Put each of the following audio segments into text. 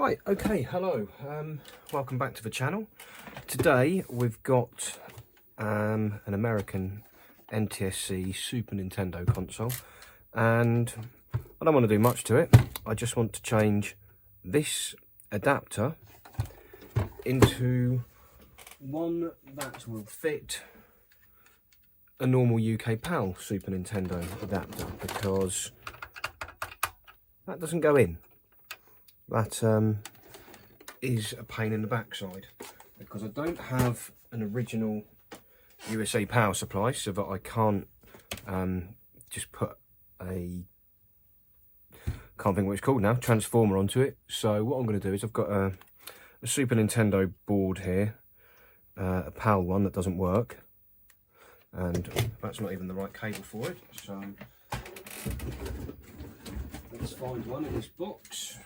Right, okay, hello, welcome back to the channel. Today we've got an American NTSC Super Nintendo console, and I don't want to do much to it. I just want to change this adapter into one that will fit a normal UK PAL Super Nintendo adapter, because that doesn't go in. That is a pain in the backside, because I don't have an original USA power supply, so that I can't just put a, can't think what it's called now, transformer onto it. So what I'm going to do is I've got a Super Nintendo board here, a PAL one that doesn't work, and that's not even the right cable for it. So let's find one in this box.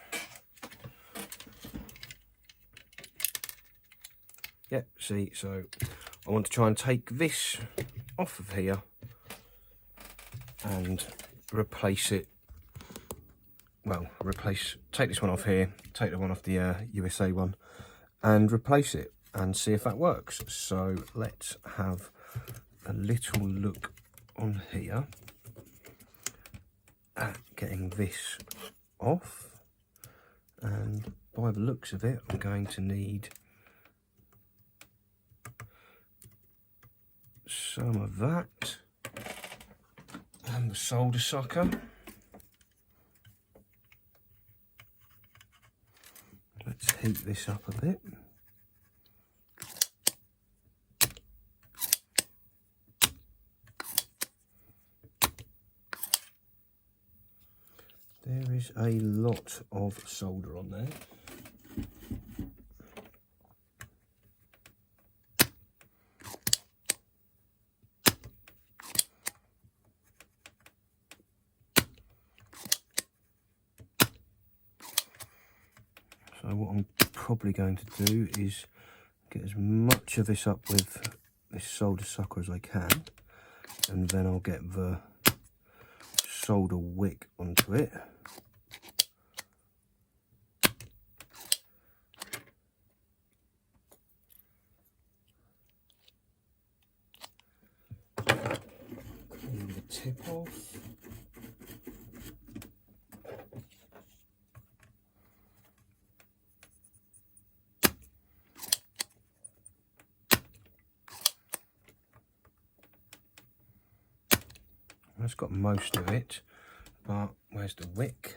Yep, see, so I want to try and take this off of here and replace it, well, take this one off here, take the one off the USA one and replace it and see if that works. So let's have a little look on here at getting this off, and by the looks of it I'm going to need some of that and the solder sucker. Let's heat this up a bit. There is a lot of solder on there. So what I'm probably going to do is get as much of this up with this solder sucker as I can, and then I'll get the solder wick onto it. Clean the tip off. That's got most of it, but where's the wick?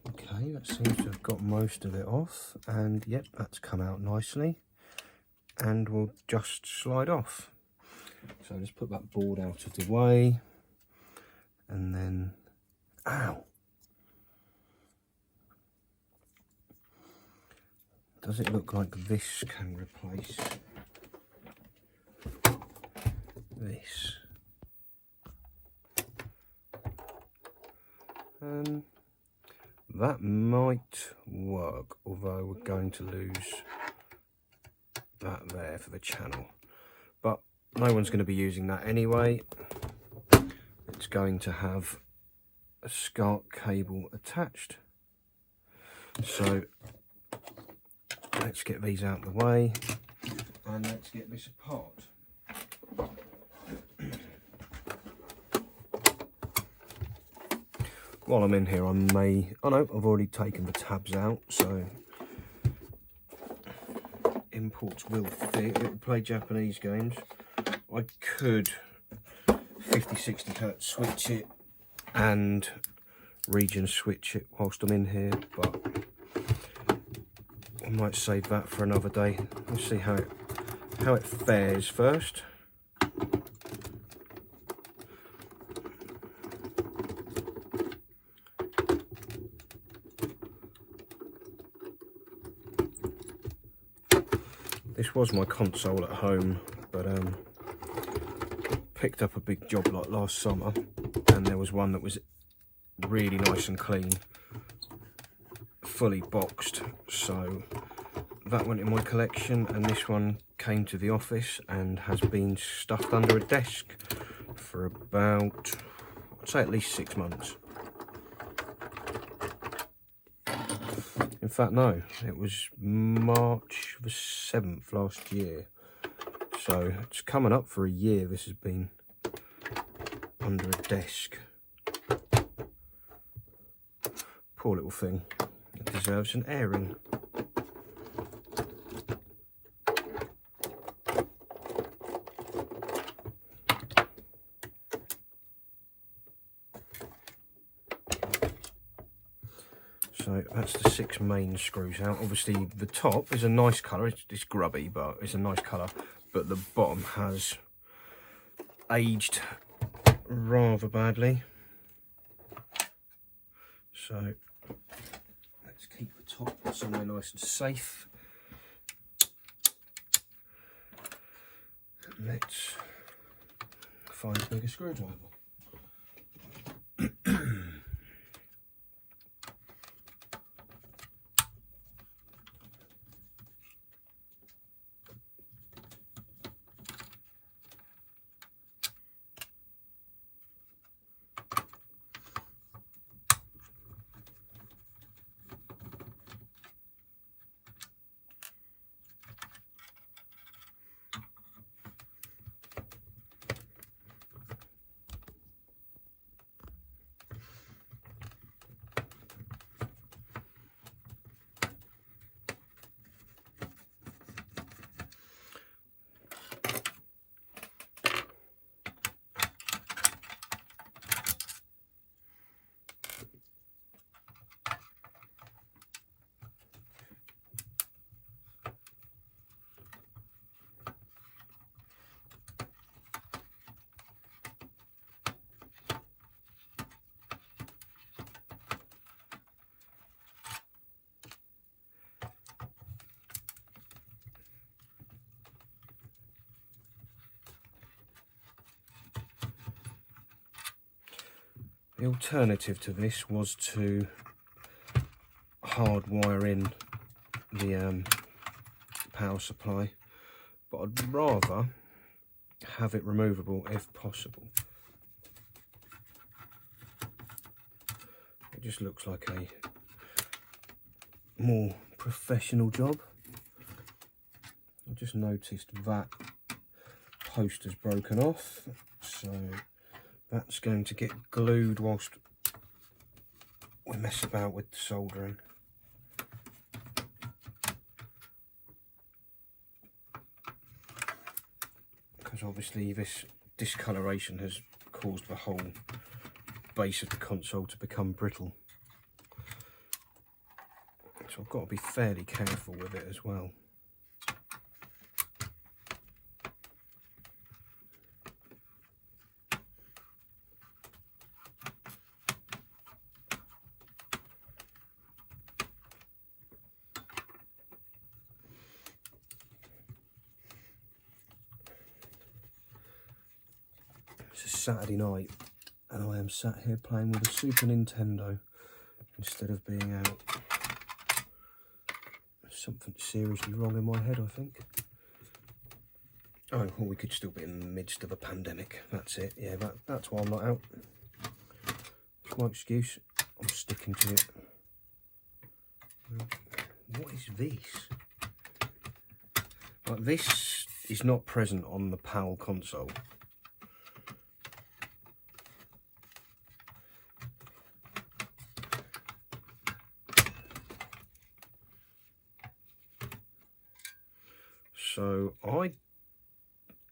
Okay, that seems to have got most of it off, and yep, that's come out nicely, and we'll just slide off. So just put that board out of the way, and then, ow! Does it look like this can replace this? That might work, although we're going to lose that there for the channel. But no one's going to be using that anyway. It's going to have a SCART cable attached. So let's get these out of the way and let's get this apart. While I'm in here, I may, oh no, I've already taken the tabs out, so imports will fit. It will play Japanese games. I could 50-60 hertz switch it and region switch it whilst I'm in here, but I might save that for another day. Let's see how it fares first. This was my console at home, but picked up a big job like last summer, and there was one that was really nice and clean, fully boxed, so that went in my collection, and this one came to the office and has been stuffed under a desk for about, I'd say at least 6 months. In fact, no, it was March the 7th last year, so it's coming up for a year this has been under a desk. Poor little thing, it deserves an airing. So that's the 6 main screws out. Obviously the top is a nice colour, it's grubby but it's a nice colour, but the bottom has aged rather badly. So let's keep the top somewhere nice and safe. Let's find a bigger screwdriver. The alternative to this was to hardwire in the power supply, but I'd rather have it removable if possible. It just looks like a more professional job. I just noticed that poster's broken off, so that's going to get glued whilst we mess about with the soldering. Because obviously this discoloration has caused the whole base of the console to become brittle. So I've got to be fairly careful with it as well. It's a Saturday night and I am sat here playing with a Super Nintendo instead of being out. There's something seriously wrong in my head, I think. Oh, well, we could still be in the midst of a pandemic. That's it. Yeah, that's why I'm not out. It's my excuse. I'm sticking to it. What is this? Like, this is not present on the PAL console. So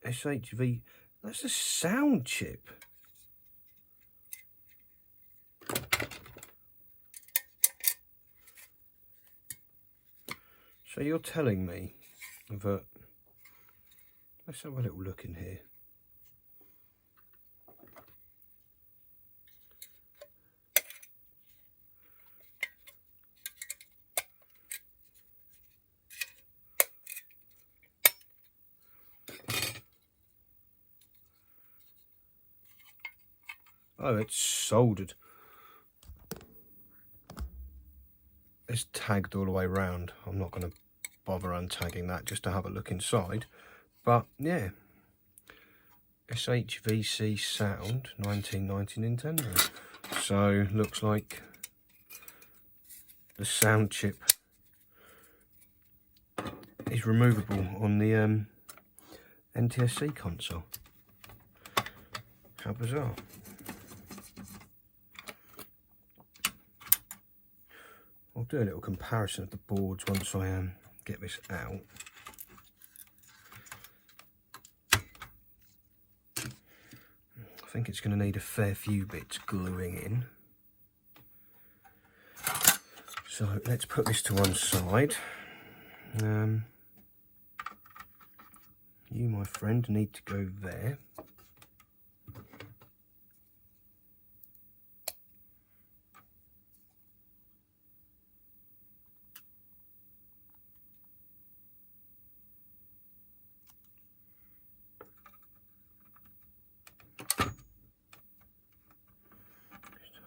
SHV, that's a sound chip. So you're telling me that, let's have a little look in here. Oh, it's soldered. It's tagged all the way around. I'm not going to bother untagging that just to have a look inside. But yeah, SHVC sound 1990 Nintendo. So looks like the sound chip is removable on the NTSC console. How bizarre. I'll do a little comparison of the boards once I get this out. I think it's going to need a fair few bits gluing in. So let's put this to one side. You, my friend, need to go there.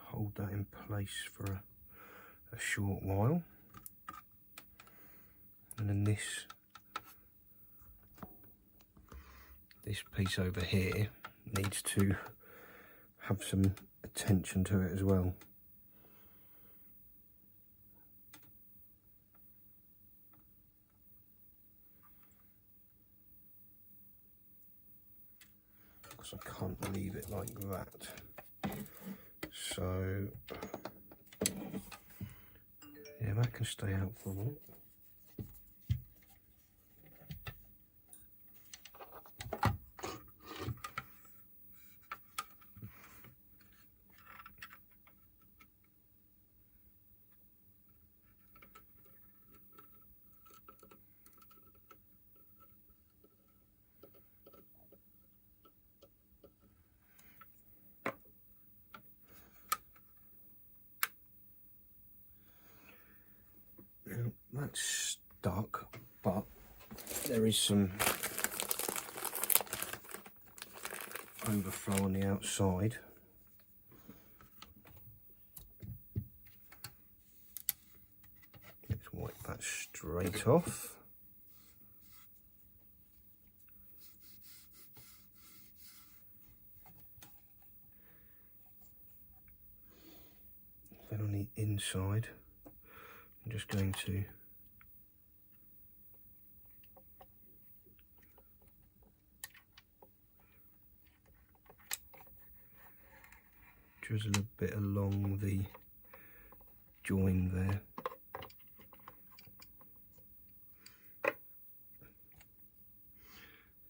Hold that in place for a short while, and then this piece over here needs to have some attention to it as well. Because I can't leave it like that. So yeah, that can stay out for a minute. That's stuck, but there is some overflow on the outside. Let's wipe that straight off. Then on the inside, I'm just going to drizzle a bit along the join there.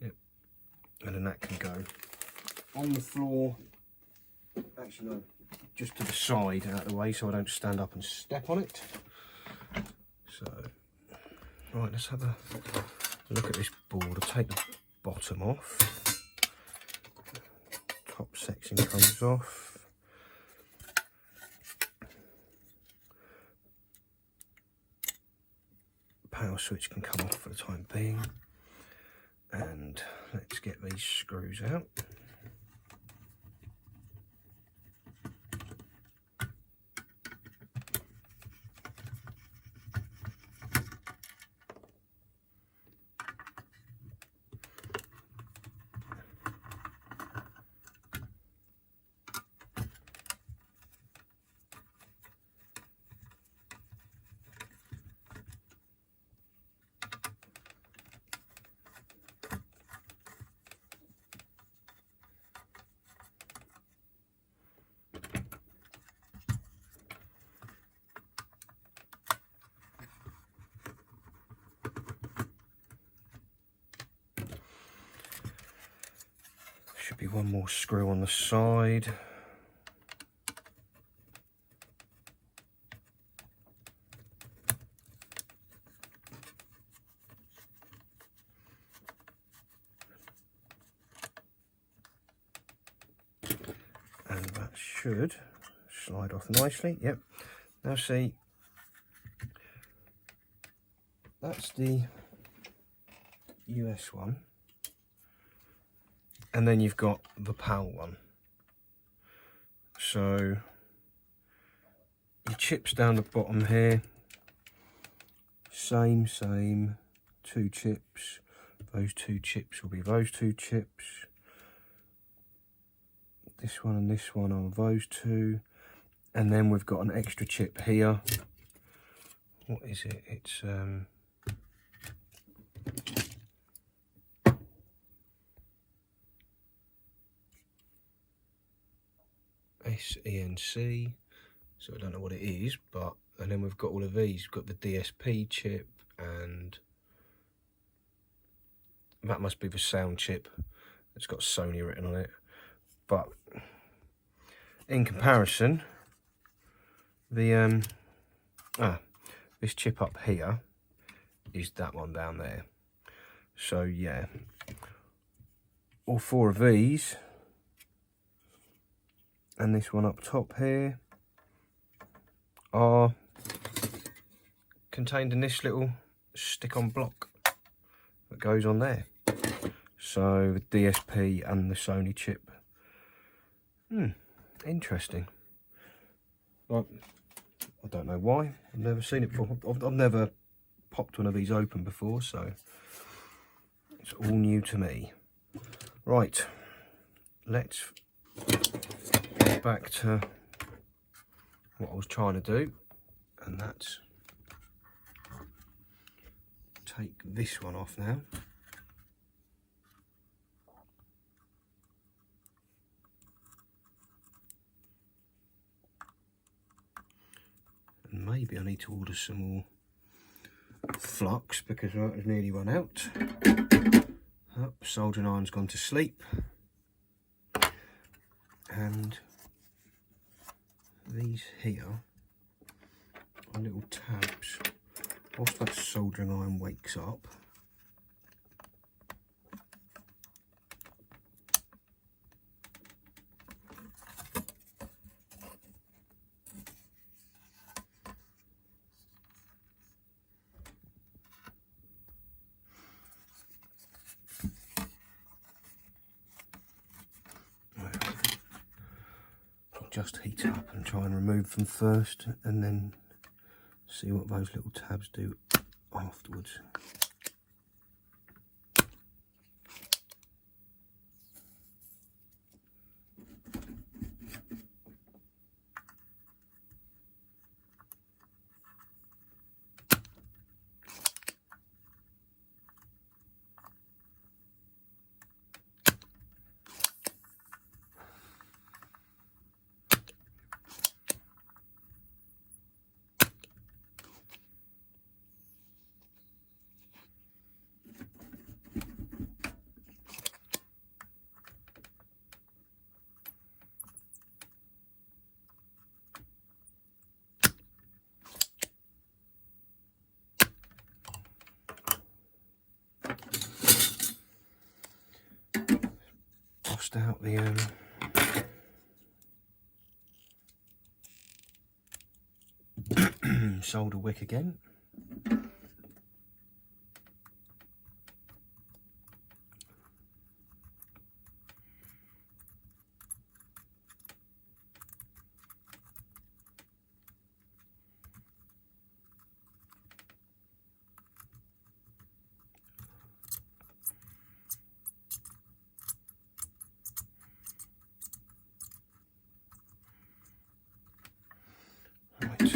Yep, and then that can go on the floor. Actually no, just to the side out of the way so I don't stand up and step on it. So, right, let's have a look at this board. I'll take the bottom off. Top section comes off. Power switch can come off for the time being. And let's get these screws out. Could be one more screw on the side. And that should slide off nicely. Yep. Now see, that's the US one. And then you've got the PAL one. So your chips down the bottom here, same, 2 chips. Those 2 chips will be those 2 chips. This one and this one are those 2. And then we've got an extra chip here. What is it? It's SENC, so I don't know what it is, but, and then we've got all of these. We've got the DSP chip, and that must be the sound chip. It's got Sony written on it, but in comparison, the this chip up here is that one down there. So yeah, all 4 of these and this one up top here are contained in this little stick-on block that goes on there. So the DSP and the Sony chip. Interesting. Like, I don't know why. I've never seen it before. I've never popped one of these open before, so it's all new to me. Right, let's get back to what I was trying to do, and that's take this one off now. And maybe I need to order some more flux because I've nearly run out. Oh, soldering iron's gone to sleep. And these here are little tabs. Whilst that soldering iron wakes up, just heat up and try and remove them first, and then see what those little tabs do afterwards. Bust out the solder wick again. Right.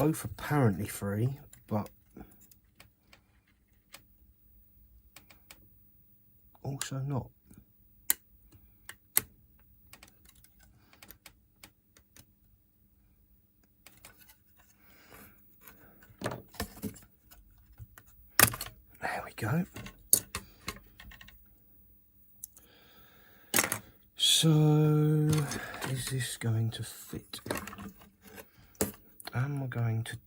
both apparently free, but also not. There we go. So, is this going to fit? Am I going to...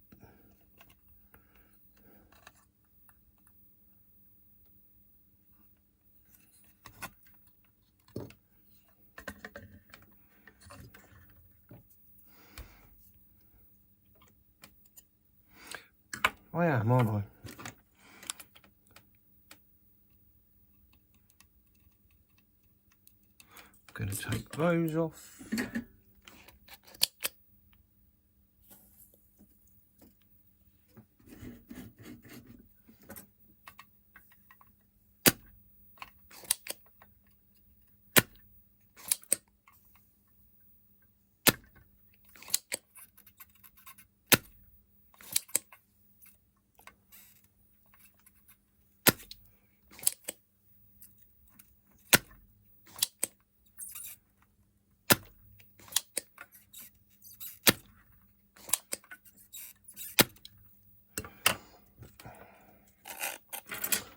I am, aren't I? Going to take those off.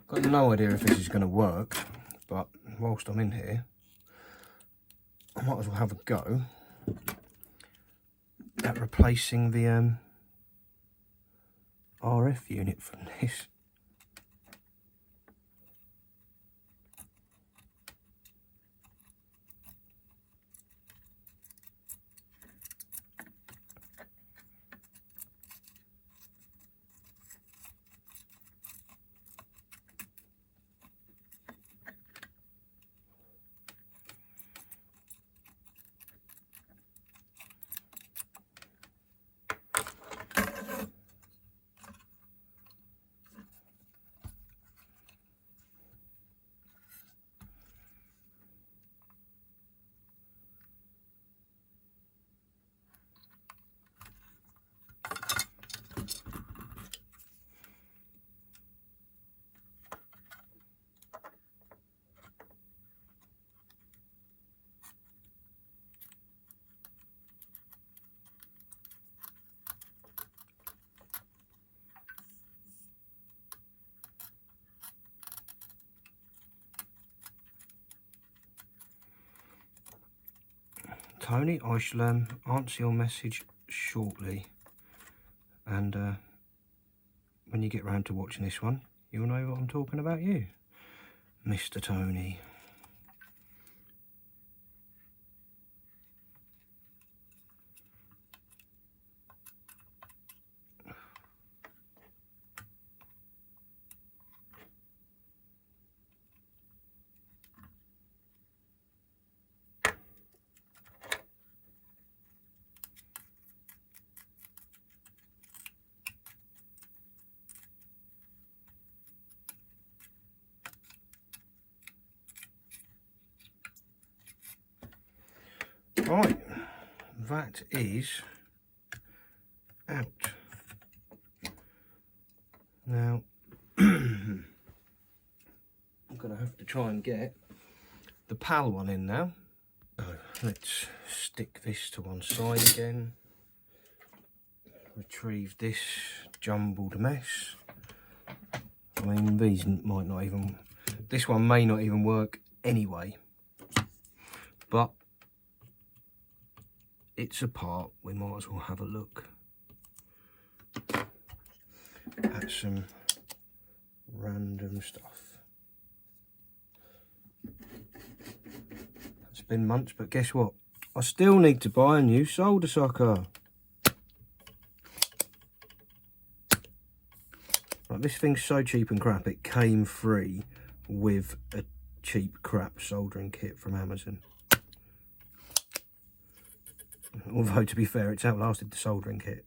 Got no idea if this is going to work, but whilst I'm in here, I might as well have a go at replacing the RF unit from this. Tony, I shall answer your message shortly, and when you get round to watching this one, you'll know what I'm talking about, you, Mr. Tony. Right, that is out. Now, I'm going to have to try and get the PAL one in now. So let's stick this to one side again. Retrieve this jumbled mess. I mean, these might not even... This one may not even work anyway. But it's a part, we might as well have a look at some random stuff. It's been months, but guess what? I still need to buy a new solder sucker. Right, this thing's so cheap and crap, it came free with a cheap crap soldering kit from Amazon. Although, to be fair, it's outlasted the soldering kit.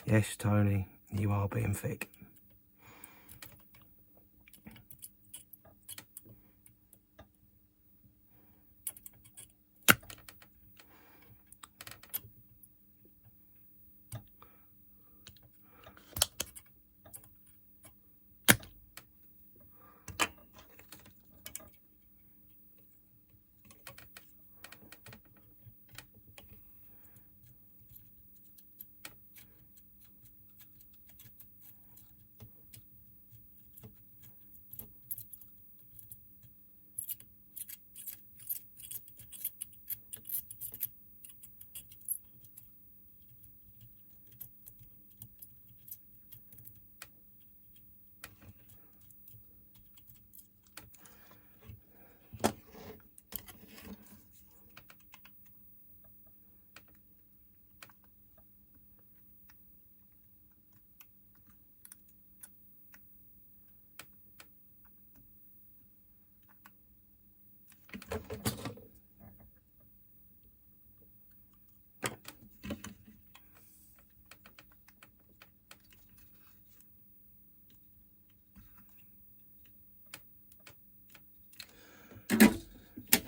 Yes, Tony, you are being thick.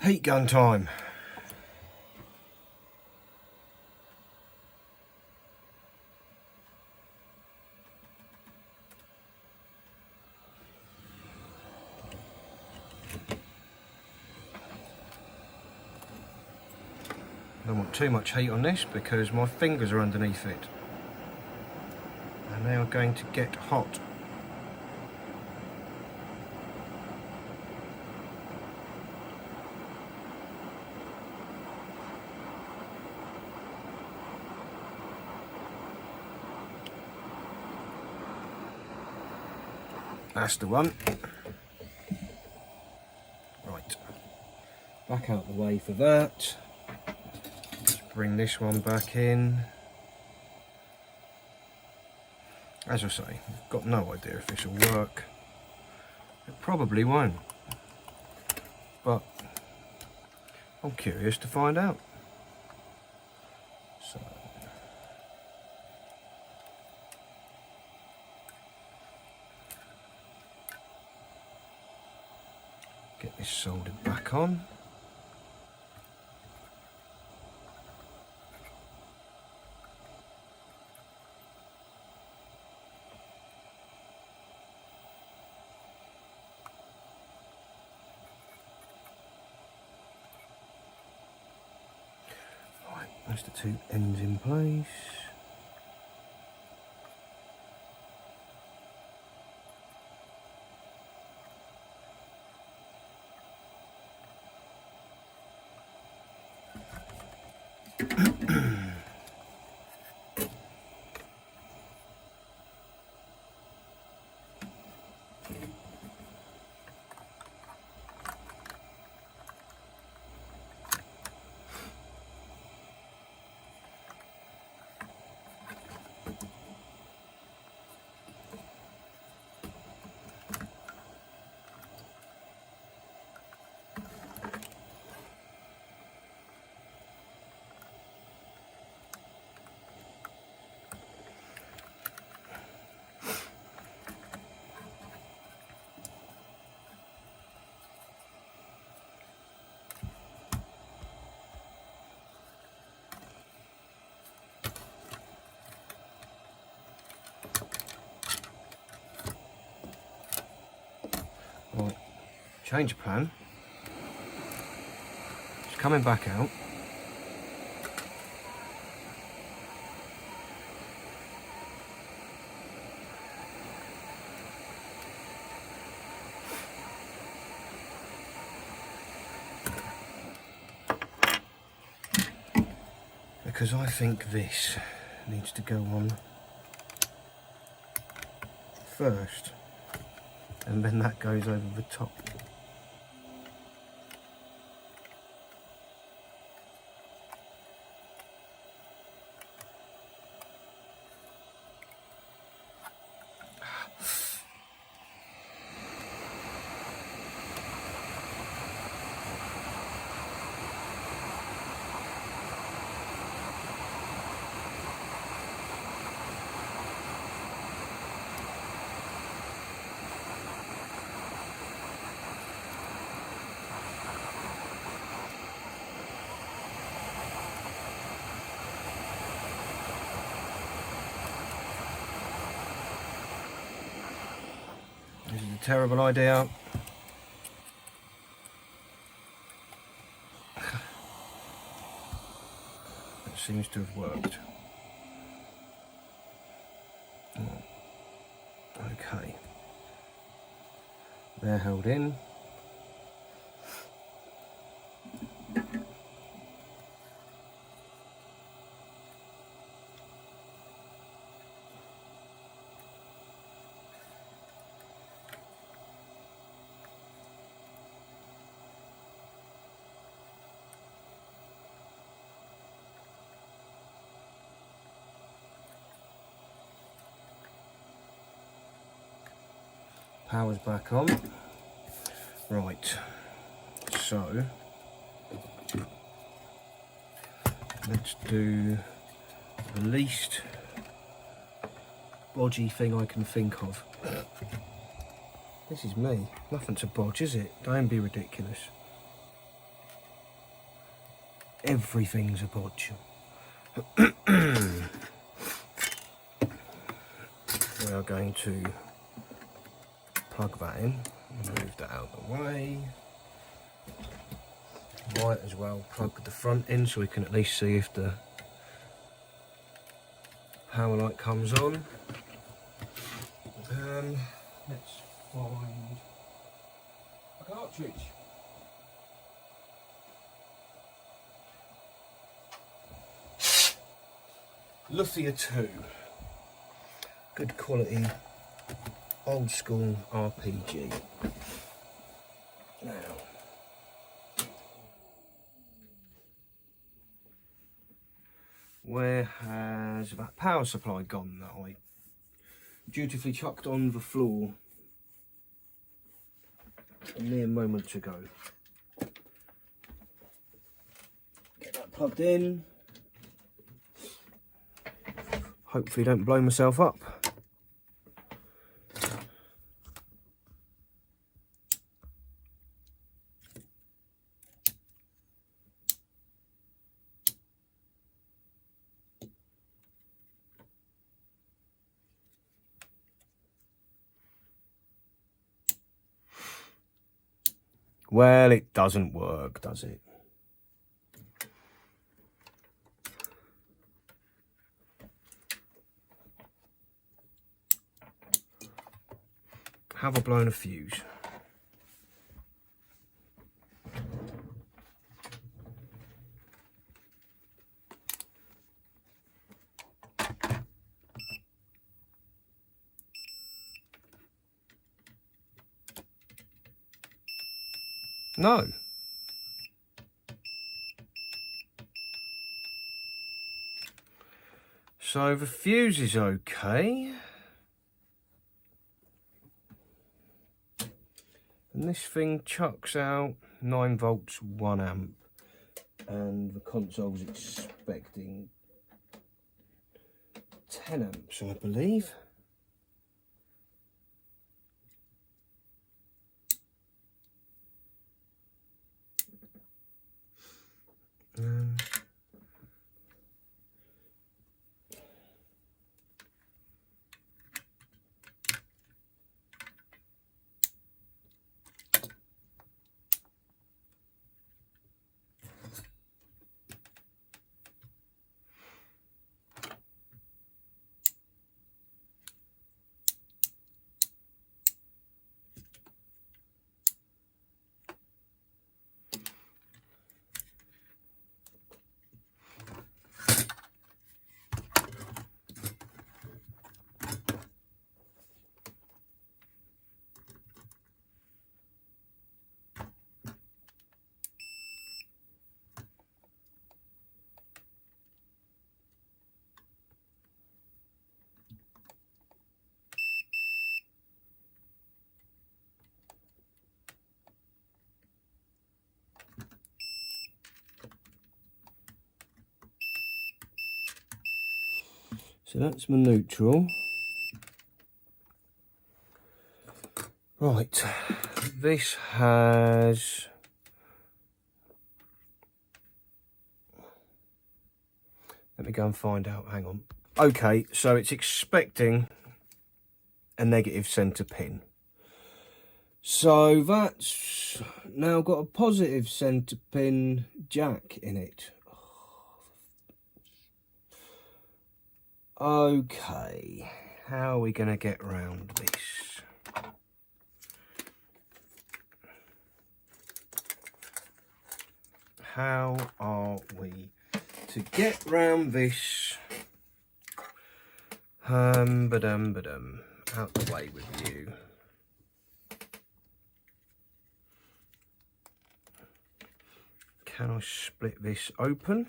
Heat gun time. I don't want too much heat on this because my fingers are underneath it and they are going to get hot. That's the one. Right, back out the way for that. Let's bring this one back in. As I say, I've got no idea if this will work. It probably won't, but I'm curious to find out. So, get this soldered back on. Right, that's the two ends in place. Right, change of plan. It's coming back out. Because I think this needs to go on first, and then that goes over the top. a terrible idea. That seems to have worked. Okay. They're held in. Power's back on. Right, so let's do the least bodgy thing I can think of. This is me. Nothing to bodge, is it? Don't be ridiculous. Everything's a bodge. We are going to plug that in, move that out of the way. Might as well plug the front in so we can at least see if the power light comes on. Let's find a cartridge. Lufia 2. Good quality old school RPG. Now, where has that power supply gone that I dutifully chucked on the floor a mere moment ago? Get that plugged in. Hopefully don't blow myself up. Well, it doesn't work, does it? Have I blown a fuse? No. So the fuse is okay. And this thing chucks out 9 volts, 1 amp. And the console's expecting 10 amps, I believe. So that's my neutral. Right, this has... Let me go and find out, hang on. Okay, so it's expecting a negative centre pin. So that's now got a positive centre pin jack in it. Okay, how are we going to get round this? How are we to get round this? Ba-dum. Out the way with you. Can I split this open?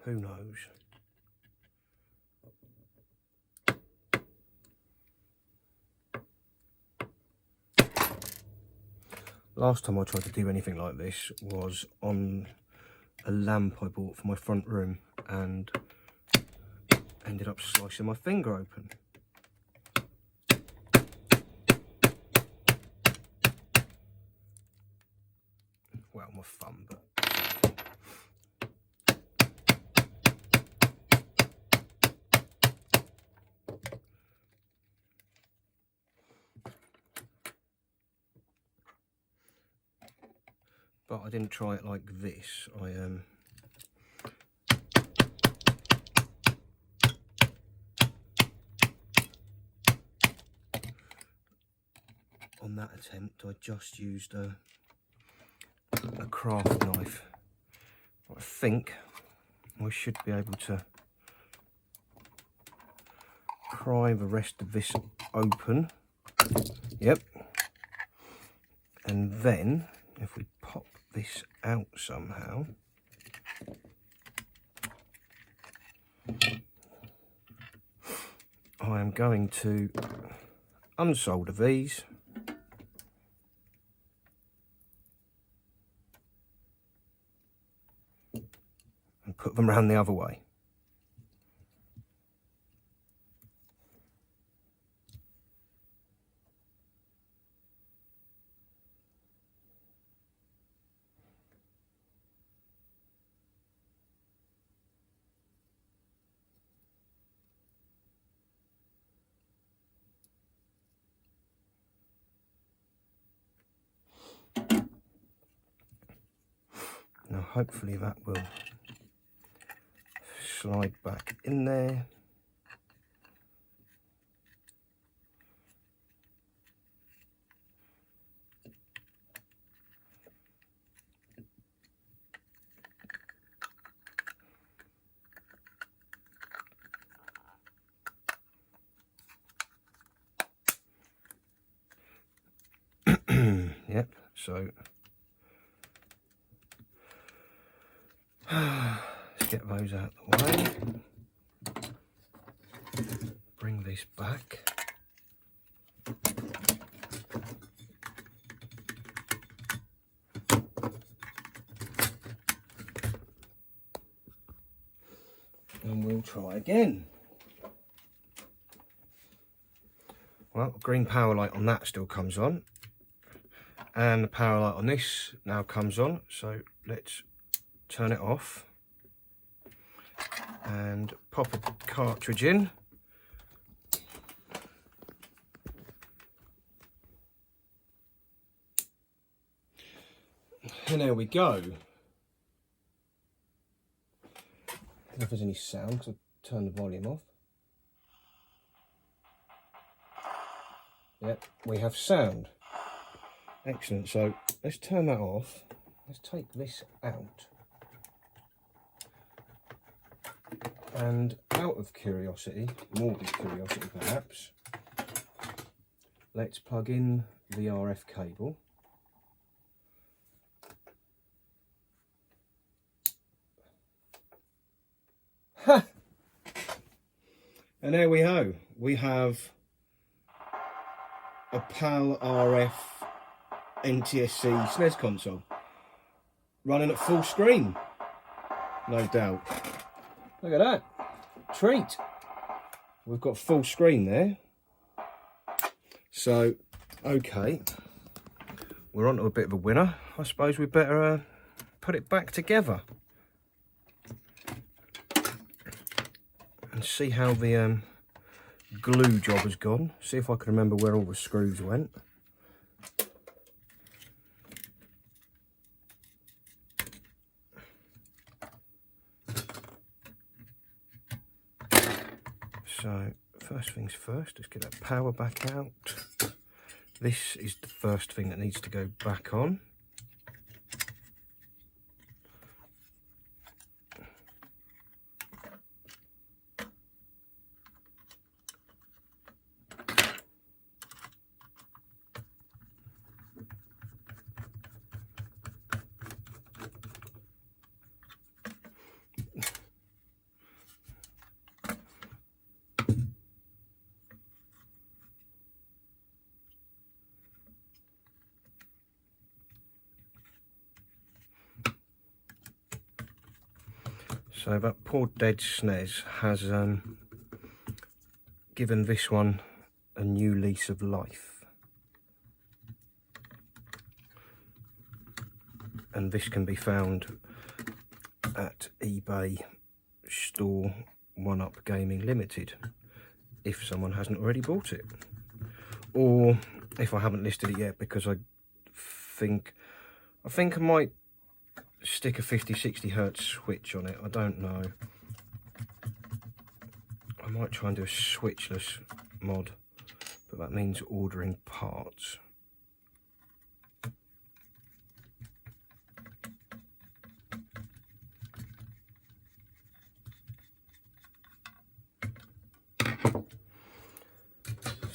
Who knows? Last time I tried to do anything like this was on a lamp I bought for my front room and ended up slicing my finger open. Well, my thumb, but... But I didn't try it like this. On that attempt, I just used a craft knife. I think I should be able to pry the rest of this open. Yep. And then, if we pop this out somehow, I am going to unsolder these and put them around the other way. Now hopefully that will slide back in there. Yep, so let's get those out of the way. Bring this back. And we'll try again. Well, green power light on that still comes on. And the power light on this now comes on. So let's turn it off and pop a cartridge in. And there we go. I don't know if there's any sound because I turned the volume off. Yep, we have sound. Excellent, so let's turn that off. Let's take this out. And out of curiosity, morbid curiosity perhaps, let's plug in the RF cable. Ha! And there we go. We have a PAL RF NTSC SNES console running at full screen, no doubt. Look at that, treat. We've got full screen there. So, okay, we're on to a bit of a winner. I suppose we better put it back together. and see how the glue job has gone. See if I can remember where all the screws went. So first things first, let's get that power back out. This is the first thing that needs to go back on. So that poor dead SNES has given this one a new lease of life. And this can be found at eBay store 1UP Gaming Limited, if someone hasn't already bought it. Or if I haven't listed it yet, because I think I might stick a 50-60 hertz switch on it. I don't know. I might try and do a switchless mod, but that means ordering parts.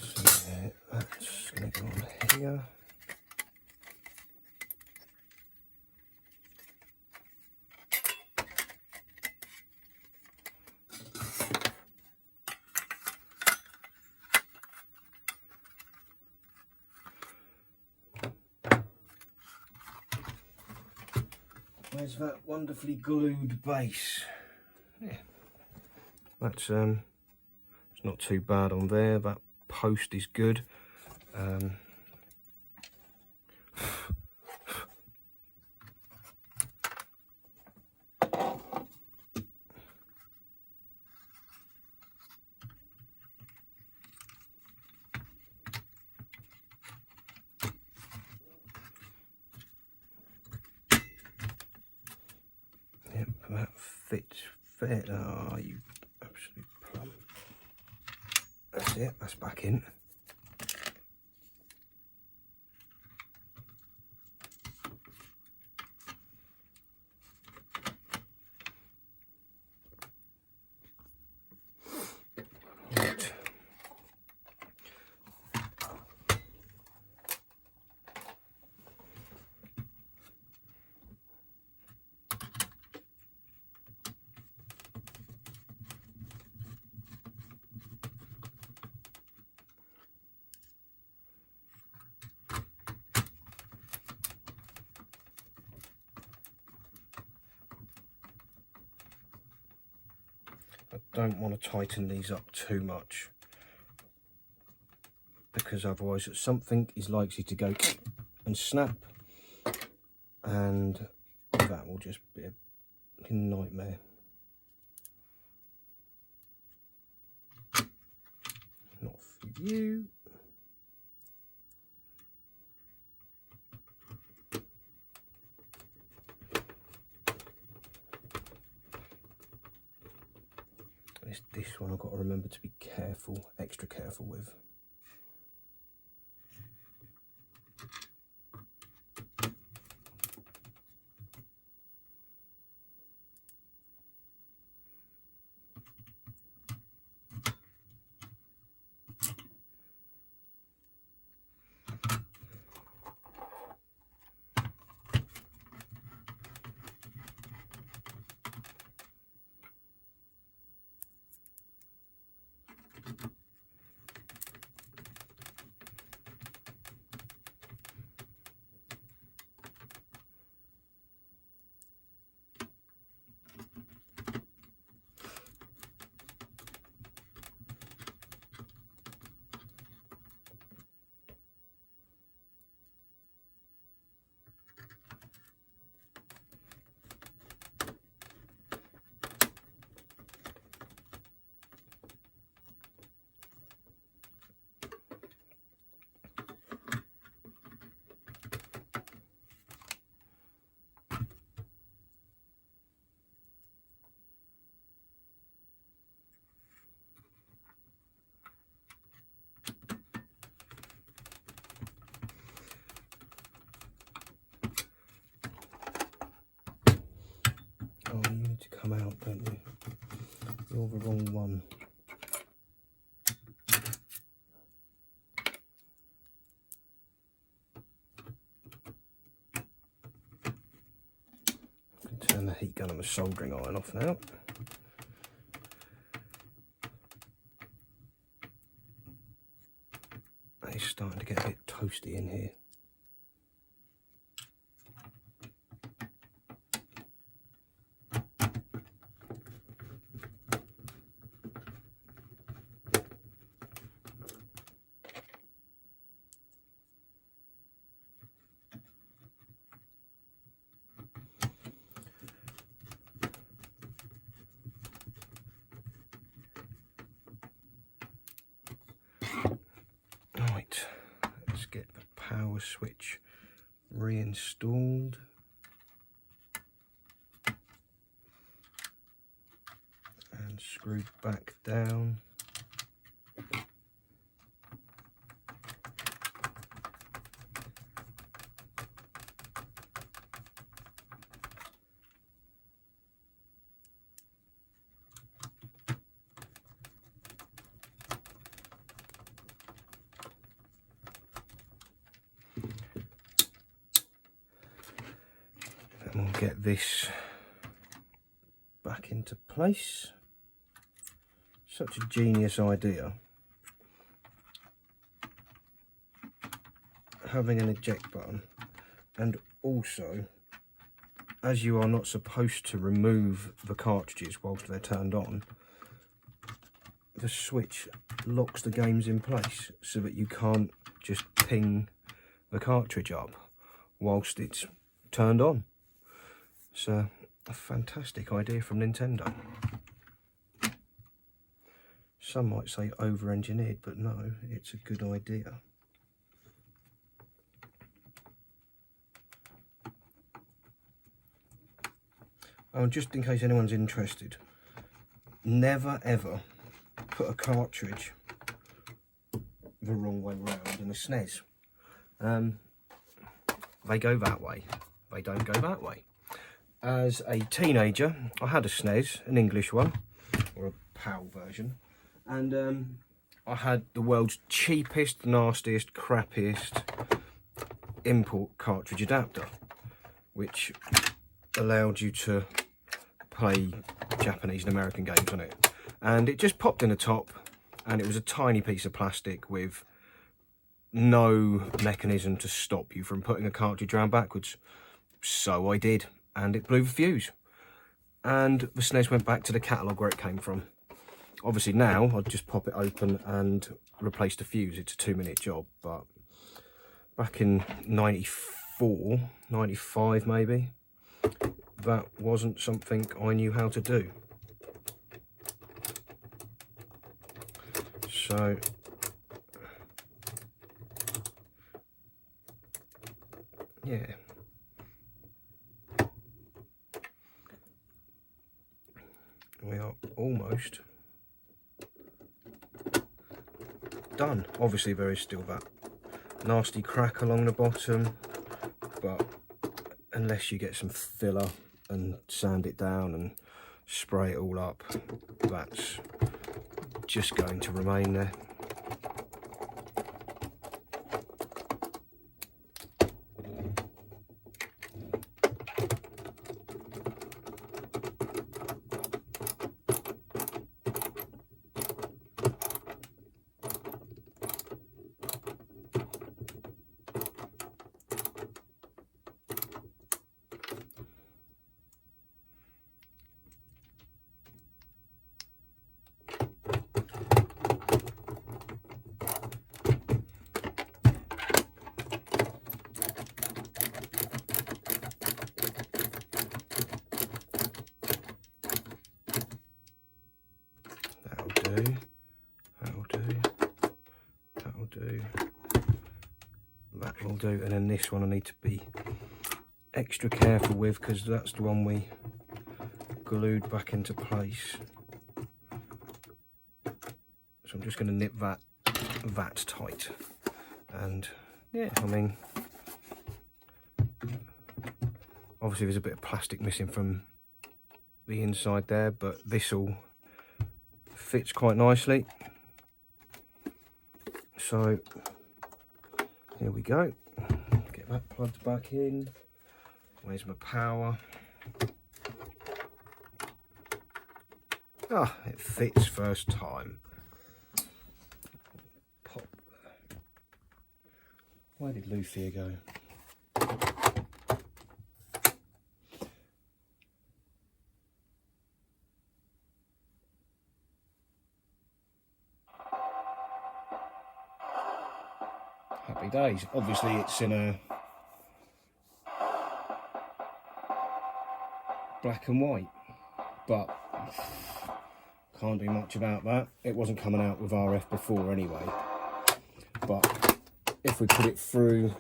So that's going to go on here. There's that wonderfully glued base. Yeah, that's it's not too bad on there. That post is good. Yep, that fits fair. Oh, you absolute plum. That's it, that's back in. Right. I don't want to tighten these up too much, because otherwise something is likely to go and snap, and that will just be a nightmare. Not for you. It's this one I've got to remember to be careful, extra careful with. or the wrong one. I can turn the heat gun and the soldering iron off now. It's starting to get a bit toasty in here. Right, let's get the power switch reinstalled. And screwed back down. And we'll get this back into place. Such a genius idea, having an eject button, and also, as you are not supposed to remove the cartridges whilst they're turned on, the switch locks the games in place so that you can't just ping the cartridge up whilst it's turned on. So a fantastic idea from Nintendo. Some might say over-engineered, but no, it's a good idea. Oh, just in case anyone's interested, never ever put a cartridge the wrong way round in a SNES. They go that way, they don't go that way. As a teenager, I had a SNES, an English one, or a PAL version. And I had the world's cheapest, nastiest, crappiest import cartridge adapter, which allowed you to play Japanese and American games on it. And it just popped in the top, and it was a tiny piece of plastic with no mechanism to stop you from putting a cartridge around backwards. So I did, and it blew the fuse. And the SNES went back to the catalogue where it came from. Obviously now I'd just pop it open and replace the fuse. It's a 2-minute job, but back in 94, 95 maybe, that wasn't something I knew how to do. So yeah. We are almost done. Obviously there is still that nasty crack along the bottom, but unless you get some filler and sand it down and spray it all up, that's just going to remain there. That will do, and then this one I need to be extra careful with because that's the one we glued back into place. So I'm just going to nip that tight, and yeah, I mean, obviously there's a bit of plastic missing from the inside there, but this will fits quite nicely. So here we go. Get that plugged back in. Where's my power? Ah, it fits first time. Pop. Where did Luffy go? Happy days. Obviously it's in a black and white, but can't do much about that. It wasn't coming out with RF before anyway, but if we put it through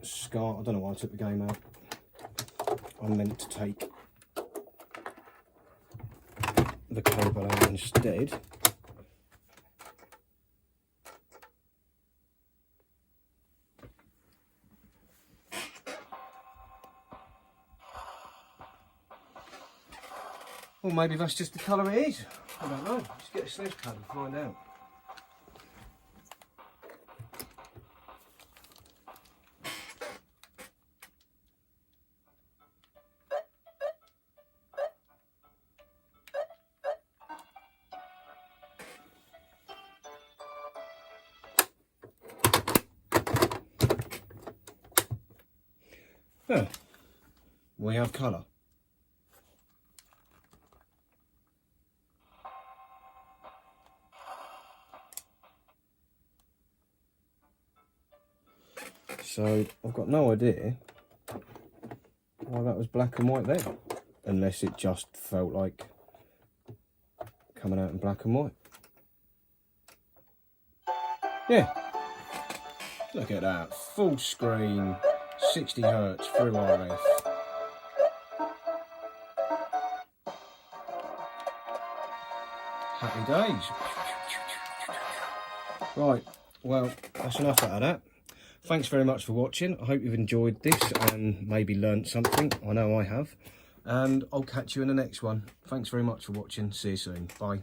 SCART, I don't know why I took the game out. I meant to take the cable out instead. Or maybe that's just the colour it is. I don't know. Let's get a SNES pad and find out. Yeah, we have colour. So I've got no idea why that was black and white there, unless it just felt like coming out in black and white. Yeah, look at that, full screen, 60 Hertz through RF. Happy days. Right, well, that's enough out of that. Thanks very much for watching. I hope you've enjoyed this and maybe learnt something. I know I have. And I'll catch you in the next one. Thanks very much for watching. See you soon. Bye.